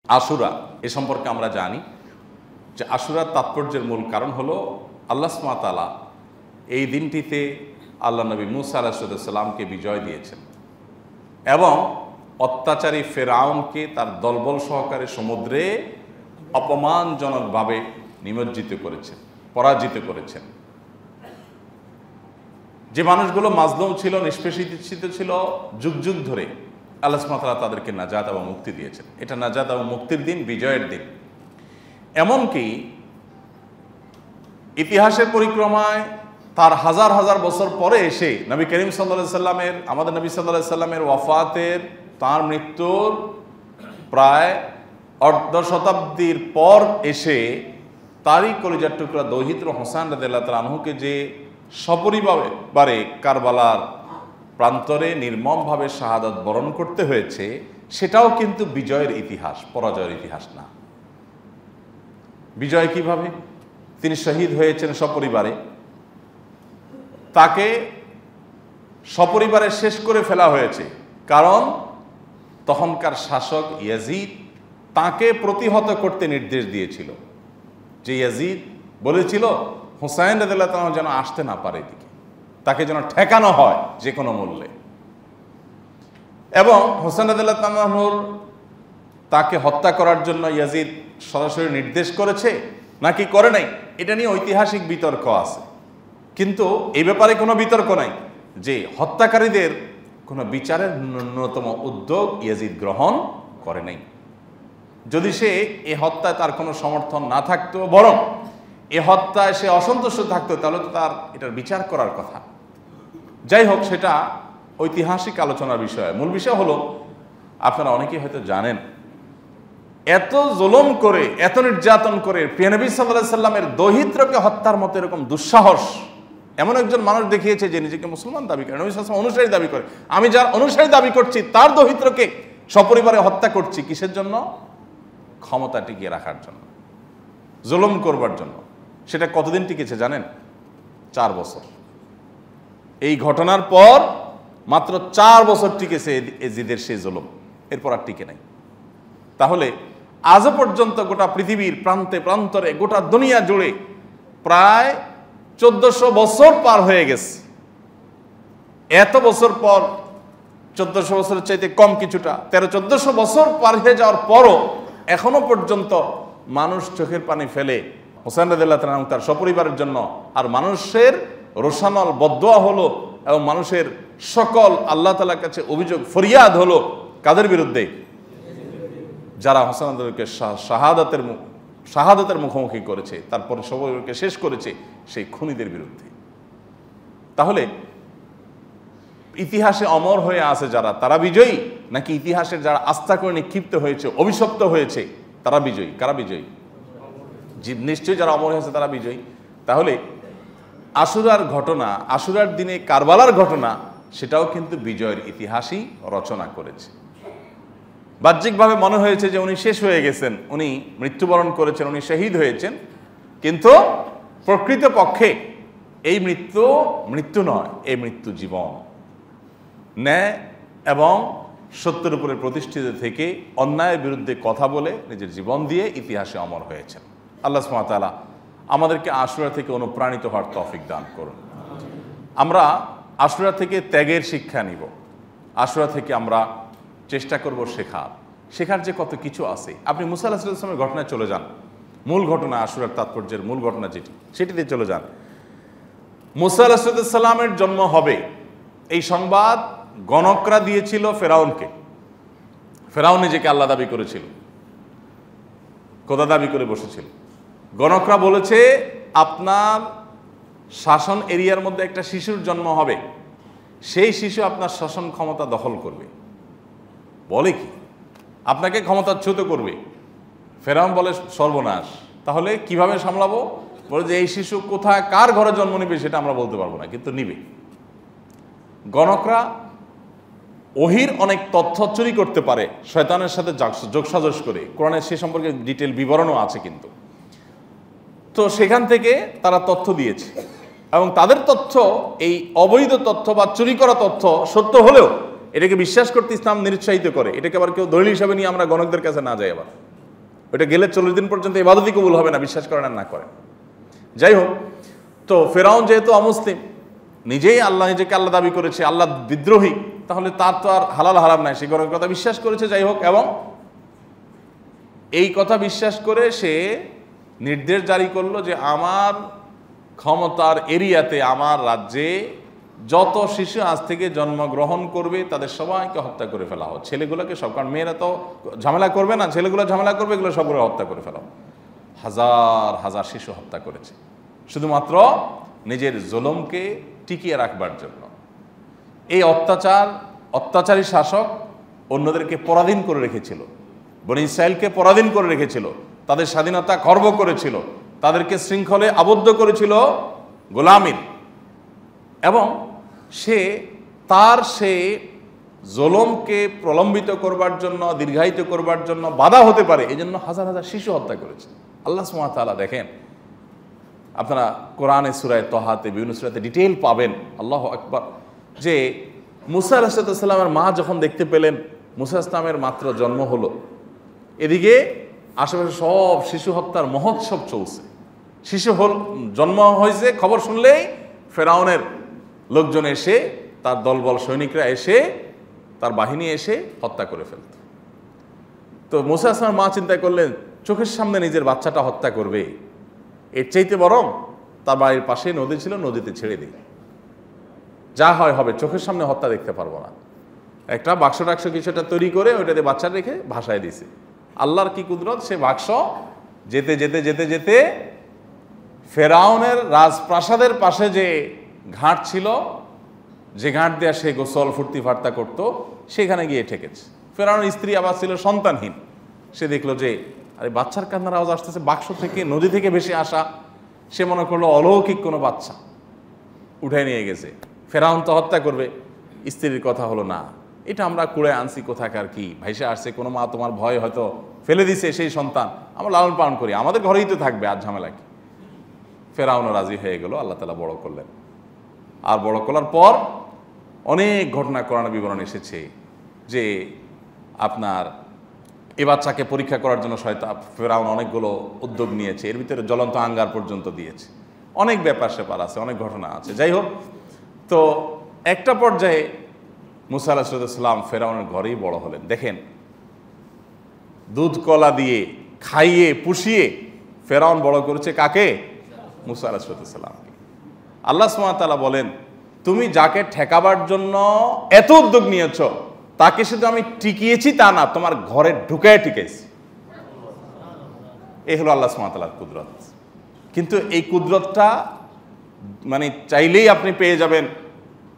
আশুরা এ সম্পর্কে আমরা জানি যে আশুরার তাৎপর্যের মূল কারণ হলো আল্লাহ সুবহানাহু ওয়া তাআলা এই দিনটিতে আল্লাহ নবী মুসা আলাইহিস সালামকে বিজয় দিয়েছেন এবং অত্যাচারী ফেরাউনকে তার দলবল সহকারে সমুদ্রে অপমানজনকভাবে নিমজ্জিত করেছেন, পরাজিত করেছেন। যে মানুষগুলো মাজলুম ছিল, নিষ্পেষিত ছিল, যুগ যুগ ধরে আল্লাহ সুবহানাহু ওয়া তাআলা তাদেরকে নাজাত এবং মুক্তি দিয়েছেন। এটা নাজাত এবং মুক্তির দিন, বিজয়ের দিন। এমনকি ইতিহাসের পরিক্রমায় তার হাজার হাজার বছর পরে এসে নবী করিম সাল্লাল্লাহু আলাইহি সাল্লামের, আমাদের নবী সাল্লাল্লাহু আলাইহি সাল্লামের ওয়াফাতের, তার মৃত্যুর প্রায় অর্ধ শতাব্দীর পর এসে তারই কলিজার টুকরা দৌহিত্র হোসেন রাদিয়াল্লাহু তাআলা আনহুকে যে সপরিবারে কারবালার প্রান্তরে নির্মমভাবে শাহাদাত বরণ করতে হয়েছে, সেটাও কিন্তু বিজয়ের ইতিহাস, পরাজয়ের ইতিহাস না। বিজয় কিভাবে? তিনি শহীদ হয়েছেন সপরিবারে, তাকে সপরিবারে শেষ করে ফেলা হয়েছে, কারণ তখনকার শাসক ইয়াজিদ তাকে প্রতিহত করতে নির্দেশ দিয়েছিল। যে ইয়াজিদ বলেছিল হুসাইন রাদিয়াল্লাহু তাআলা যেন আসতে না পারে এদিকে, তাকে যেন ঠেকানো হয় যে কোনো মূল্যে। এবং হুসাইন রাদিয়াল্লাহু তাআলার তাকে হত্যা করার জন্য ইয়াজিদ সরাসরি নির্দেশ করেছে নাকি করে নাই, এটা নিয়ে ঐতিহাসিক বিতর্ক আছে। কিন্তু এই ব্যাপারে কোনো বিতর্ক নাই যে হত্যাকারীদের কোনো বিচারের ন্যূনতম উদ্যোগ ইয়াজিদ গ্রহণ করে নাই। যদি সে এ হত্যায় তার কোনো সমর্থন না থাকতো, বরং এ হত্যায় সে অসন্তুষ্ট থাকতো, তাহলে তো তার এটার বিচার করার কথা। যাই হোক, সেটা ঐতিহাসিক আলোচনার বিষয়। মূল বিষয় হলো, আপনারা অনেকেই হয়তো জানেন, এত জুলুম করে, এত নির্যাতন করে প্রিয় নবী সাল্লাল্লাহু আলাইহি সাল্লামের দৌহিত্রকে হত্যার মতো এরকম দুঃসাহস এমন একজন মানুষ দেখিয়েছে যে নিজেকে মুসলমান দাবি করে, নবী সাল্লাল্লাহু আলাইহি ওয়াসাল্লাম অনুসারী দাবি করে। আমি যার অনুসারী দাবি করছি তার দৌহিত্রকে সপরিবারে হত্যা করছি, কিসের জন্য? ক্ষমতা টিকিয়ে রাখার জন্য, জুলুম করবার জন্য। সেটা কতদিন টিকেছে জানেন? 4 বছর। এই ঘটনার পর মাত্র 4 বছর টিকেছে এজিদের সেই জুলুম, এরপর আর টিকে নাই। তাহলে আজও পর্যন্ত গোটা পৃথিবীর প্রান্তে প্রান্তরে, গোটা দুনিয়া জুড়ে প্রায় 1400 বছর পার হয়ে গেছে। এত বছর পর, 1400 বছরের চাইতে কম কিছুটা, 1300-1400 বছর পার হয়ে যাওয়ার পরও এখনো পর্যন্ত মানুষ চোখের পানি ফেলে হোসেন রাদিয়াল্লাহু তাআলা তার সপরিবারের জন্য। আর মানুষের রোশানল বদদোয়া হলো এবং মানুষের সকল আল্লাহ তাআলার কাছে অভিযোগ ফরিয়াদ হলো কাদের বিরুদ্ধে? যারা হোসেন রাদিয়াল্লাহুকে শাহাদাতের মুখোমুখি করেছে, তারপর সপরিবারকে শেষ করেছে, সেই খুনিদের বিরুদ্ধে। তাহলে ইতিহাসে অমর হয়ে আছে যারা, তারা বিজয়ী, নাকি ইতিহাসের যারা আস্থা করে নিক্ষিপ্ত হয়েছে, অভিশপ্ত হয়েছে, তারা বিজয়ী? কারা বিজয়ী? নিশ্চয়ই যারা অমর হয়েছে তারা বিজয়ী। তাহলে আশুরার ঘটনা, আশুরার দিনে কারবালার ঘটনা, সেটাও কিন্তু বিজয়ের ইতিহাসই রচনা করেছে। বাহ্যিকভাবে মনে হয়েছে যে উনি শেষ হয়ে গেছেন, উনি মৃত্যুবরণ করেছেন, উনি শহীদ হয়েছেন, কিন্তু প্রকৃতপক্ষে এই মৃত্যু নয়, এই মৃত্যু জীবন। ন্যায় এবং সত্যের উপরে প্রতিষ্ঠিত থেকে অন্যায়ের বিরুদ্ধে কথা বলে নিজের জীবন দিয়ে ইতিহাসে অমর হয়েছেন। আল্লাহ সুবহানাহু ওয়া তাআলা আমাদেরকে আশুরা থেকে অনুপ্রাণিত হওয়ার তৌফিক দান করুন। আমরা আশুরা থেকে ত্যাগের শিক্ষা নিব, আশুরা থেকে আমরা চেষ্টা করব শেখার যে কত কিছু আছে। আপনি মুসা আলাইহিস সালামের ঘটনায় চলে যান, মূল ঘটনা, আশুরার তাৎপর্যের মূল ঘটনা সেটিতে চলে যান। মুসা আলাইহিস সালামের জন্ম হবে এই সংবাদ গণকরা দিয়েছিল ফেরাউনকে। ফেরাউন নিজেকে আল্লাহ দাবি করেছিল, খোদা দাবি করে বসেছিল। গণকরা বলেছে আপনার শাসন এরিয়ার মধ্যে একটা শিশুর জন্ম হবে, সেই শিশু আপনার শাসন ক্ষমতা দখল করবে। বলে কি? আপনাকে ক্ষমতাচ্যুত করবে। ফেরাউন বলে সর্বনাশ, তাহলে কিভাবে সামলাবো? বলে যে এই শিশু কোথায় কার ঘরে জন্ম নিবে সেটা আমরা বলতে পারবো না, কিন্তু নিবে। গণকরা ওহির অনেক তথ্য চুরি করতে পারে শয়তানের সাথে যোগসাজশ করে, কোরআনের সে সম্পর্কে ডিটেল বিবরণও আছে। কিন্তু তো সেখান থেকে তারা তথ্য দিয়েছে এবং তাদের তথ্য, এই অবৈধ তথ্য বা চুরি করা তথ্য সত্য হলেও এটাকে বিশ্বাস করতে ইসলাম নিরুৎসাহিত করে। এটাকে আবার কেউ দলিল হিসাবে নিয়ে আমরা গণকদের কাছে না যাই। আবার ওইটা গেলে 40 দিন পর্যন্ত ইবাদতই কবুল হবে না, বিশ্বাস করেন আর না করেন। যাই হোক, তো ফেরাউন যেহেতু অমুসলিম, নিজেই নিজেকে আল্লাহ দাবি করেছে, আল্লাহ বিদ্রোহী, তাহলে তার তো আর হালাল হারাম নাই, সে গণের কথা বিশ্বাস করেছে। যাই হোক, এবং এই কথা বিশ্বাস করে সে নির্দেশ জারি করলো যে আমার ক্ষমতার এরিয়াতে, আমার রাজ্যে যত শিশু আজ থেকে জন্মগ্রহণ করবে তাদের সবাইকে হত্যা করে ফেলা হোক, ছেলেগুলোকে সব, কারণ মেয়েরা তো ঝামেলা করবে না, ছেলেগুলো ঝামেলা করবে, এগুলো সবগুলো হত্যা করে ফেলা হোক। হাজার হাজার শিশু হত্যা করেছে শুধুমাত্র নিজের জুলুমকে টিকিয়ে রাখবার জন্য। এই অত্যাচারী শাসক অন্যদেরকে পরাধীন করে রেখেছিল, বনি ইসরাইলকে পরাধীন করে রেখেছিল, তাদের স্বাধীনতা খর্ব করেছিল, তাদেরকে শৃঙ্খলে আবদ্ধ করেছিল গোলামীর, এবং সে জুলুমকে প্রলম্বিত করবার জন্য, দীর্ঘায়িত করবার জন্য বাধা হতে পারে, এই জন্য হাজার হাজার শিশু হত্যা করেছে। আল্লাহ সুবহানাহু ওয়া তাআলা দেখেন, আপনারা কোরআনে সূরায়ে তাহাতে বিভিন্ন সূরাতে ডিটেইল পাবেন, আল্লাহু আকবার, যে মুসা আলাইহিস সালামের মা যখন দেখতে পেলেন মুসা ইসলামের মাত্র জন্ম হলো, এদিকে আশেপাশে সব শিশু হত্যার মহোৎসব চলছে, জন্ম হয়েছে, খবর শুনলেই ফেরাউনের লোকজন এসে, তার দলবল সৈনিকরা এসে, তার বাহিনী এসে হত্যা করে ফেলত। তো মুসা আসলামের মা চিন্তা করলেন, চোখের সামনে নিজের বাচ্চাটা হত্যা করবে, এর চাইতে বরং তার বাড়ির পাশে নদী ছিল, নদীতে ছেড়ে দিই, যা হয় হবে, চোখের সামনে হত্যা দেখতে পারবো না। একটা বাক্স টাক্স কিছুটা তৈরি করে ওইটাতে বাচ্চা রেখে ভাসায় দিছে। আল্লাহর কি কুদরত, সে বাক্স যেতে যেতে যেতে যেতে ফেরাউনের রাজপ্রাসাদের পাশে যে ঘাট ছিল, যে ঘাট দেয়া সে গোসল ফুর্তি ফার্তা করতো, সেখানে গিয়ে ঠেকেছে। ফেরাউনের স্ত্রী আবার ছিল সন্তানহীন, সে দেখলো যে আরে বাচ্চার কান্নার আওয়াজ আসতেছে বাক্স থেকে, নদী থেকে ভেসে আসা, সে মনে করলো অলৌকিক কোনো বাচ্চা, উঠায় নিয়ে গেছে। ফেরাউন তো হত্যা করবে, স্ত্রীর কথা হলো না, এটা আমরা কুড়ে আনছি কোথাকার, কি ভাইসে আসছে, কোনো মা তোমার ভয় হয়তো ফেলে দিছে সেই সন্তান, আমরা লালন পালন করি, আমাদের ঘরেই তো থাকবে, আর ঝামেলা কি। ফেরাউনও রাজি হয়ে গেল, আল্লাহ তাআলা বড় করলেন। আর বড় করার পর অনেক ঘটনা কোরআনে বিবরণ এসেছে যে আপনার এ বাচ্চাকে পরীক্ষা করার জন্য ফেরাউন অনেকগুলো উদ্যোগ নিয়েছে, এর ভিতরে জ্বলন্ত আঙ্গার পর্যন্ত দিয়েছে, অনেক ব্যাপার স্যাপার আছে, অনেক ঘটনা আছে। যাই হোক, তো একটা পর্যায়ে মুসা আলাইহিস সালাম ফেরাউনের ঘরেই বড় হলেন। দেখেন, দুধ কলা দিয়ে খাইয়ে পুষিয়ে ফেরাউন বড় করেছে কাকে? মুসা আলাইহিস সালামকে। আল্লাহ সুবহানাহু ওয়া তাআলা বলেন, তুমি যাকে ঠেকাবার জন্য এত উদ্যোগ নিয়েছ, তাকে শুধু আমি টিকিয়েছি তা না, তোমার ঘরে ঢুকায় টিকেছি। এই হলো আল্লাহ সুবহানাহু ওয়া তাআলার কুদরত। কিন্তু এই কুদরতটা মানে চাইলেই আপনি পেয়ে যাবেন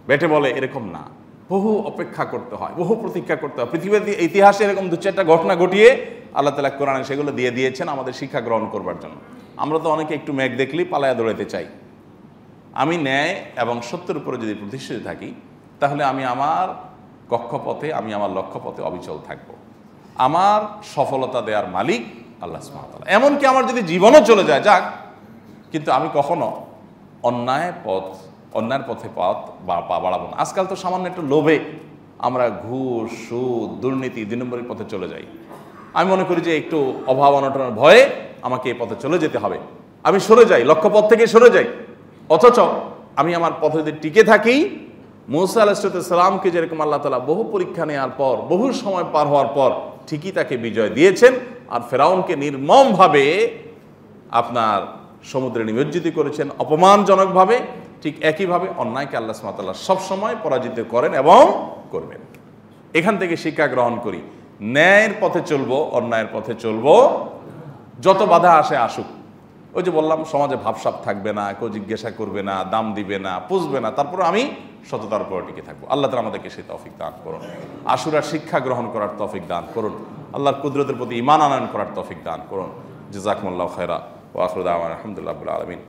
বেটে বলে, এরকম না, বহু অপেক্ষা করতে হয়, বহু প্রতীক্ষা করতে হয়। পৃথিবীর ইতিহাসে এরকম দু চারটা ঘটনা ঘটিয়ে আল্লাহ তাআলা কোরআনে সেগুলো দিয়ে দিয়েছেন আমাদের শিক্ষা গ্রহণ করবার জন্য। আমরা তো অনেকে একটু মেঘ দেখলেই পালায়া দৌড়াইতে চাই। আমি ন্যায় এবং সত্যের উপরে যদি প্রতিষ্ঠিত থাকি, তাহলে আমি আমার কক্ষপথে, আমি আমার লক্ষ্যপথে অবিচল থাকব। আমার সফলতা দেওয়ার মালিক আল্লাহ সুবহানাহু ওয়া তাআলা। এমনকি আমার যদি জীবনও চলে যায়, যাক, কিন্তু আমি কখনো অন্যায়ের পথে পা বাড়াবো না। আজকাল তো সামান্য একটু লোভে আমরা ঘুষ, সুদ, দুর্নীতি, 2 নম্বরের পথে চলে যাই। আমি মনে করি যে একটু অভাব অনটনের ভয়ে আমাকে এই পথে চলে যেতে হবে, আমি সরে যাই, লক্ষ্যপথ থেকে সরে যাই। অথচ আমি আমার পথে যদি টিকে থাকি, মুসা আলাইহিস সালামকে যেরকম আল্লাহ তাআলা বহু পরীক্ষা নেওয়ার পর, বহু সময় পার হওয়ার পর ঠিকই তাকে বিজয় দিয়েছেন, আর ফেরাউনকে নির্মমভাবে আপনার সমুদ্রে নিমজ্জিত করেছেন অপমানজনকভাবে, ঠিক একইভাবে অন্যায়কে আল্লাহ সুবহানাহু ওয়া তাআলা সবসময় পরাজিত করেন এবং করবেন। এখান থেকে শিক্ষা গ্রহণ করি, ন্যায়ের পথে চলবো, অন্যায়ের পথে চলবো, যত বাধা আসে আসুক। ওই যে বললাম, সমাজে ভাবসাব থাকবে না, কেউ জিজ্ঞাসা করবে না, দাম দিবে না, পুষবে না, তারপর আমি সততার উপর টিকে থাকবো। আল্লাহ তাআলা আমাদেরকে সেই তৌফিক দান করুন, আশুরার শিক্ষা গ্রহণ করার তৌফিক দান করুন, আল্লাহর কুদরতের প্রতি ঈমান আনয়ন করার তৌফিক দান করুন। জাযাকুমুল্লাহু খায়রা ওয়া আখিরু দাওয়ানা আলহামদুলিল্লাহি রাব্বিল আলামিন।